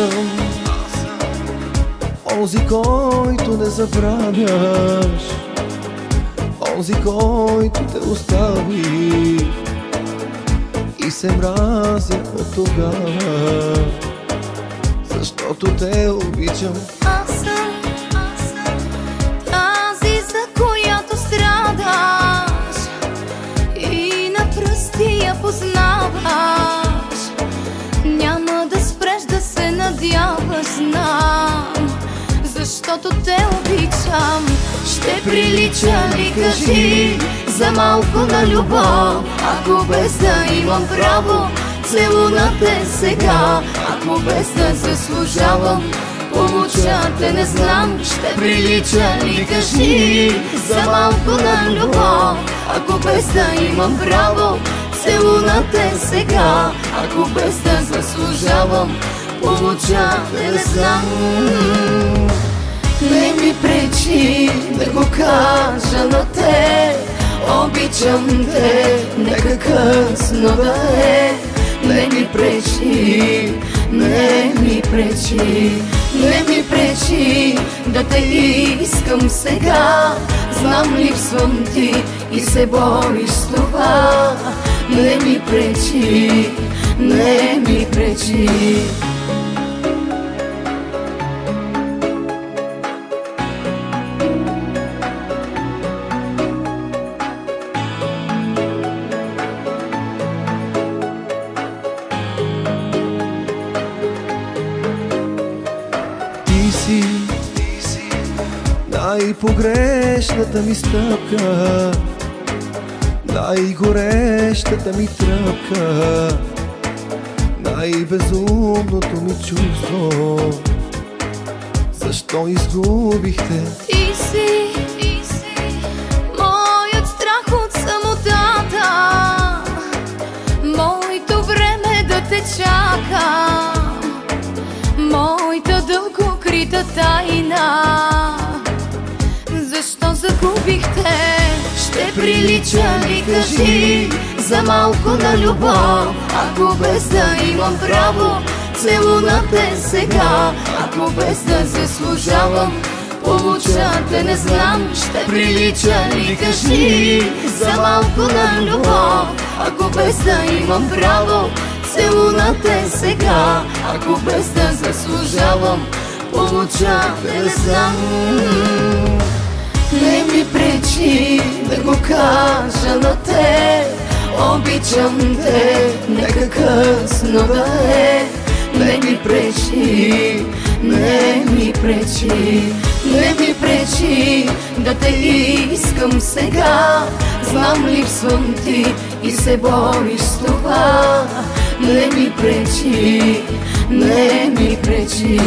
съм онзи, който не забравяш, онзи, който те остави и се мразя от тогава, защото те обичам. Аз съм тази, за която страдаш и на пръсти я познаваш. Няма да спреш да се надяваш, знам, защото те обичам. Ще прилича ли, кажи, за малко на любов, ако без да имам право целуна те сега, ако без да заслужавам помоча те, не знам. Ще прилича ли, кажи, за малко на любов, ако без да имам право целуна те сега, ако без да заслужавам помоча те, не знам. Не ми пречи да го кажа на те, обичам те, нека късно да е. Не ми пречи, не ми пречи, не ми пречи да те искам сега. Знам, липсвам ти и се бориш с това. Не ми пречи, не ми пречи. Ти си най-погрешната ми стъпка, най-горещата ми тръпка, най-безумното ми чувство. Защо изгубихте? Ти си моят страх от самотата, моето време да те чака, моята дълго крита тайна. Защо загубихте? Ще прилича ли, кажи, за малко на любов, ако без да имам право целуна те сега, ако без да заслужавам помоча те, не знам. Ще прилича ли, кажи, за малко на любов, ако без да имам право целуна те сега, ако без да заслужавам помоча те, не знам. Не ми пречи да го кажа на те, обичам те, нека късно да е. Не ми пречи, не ми пречи, не ми пречи да те искам сега. Знам, липсвам ти и се бориш с това. Не ми пречи, не ми пречи.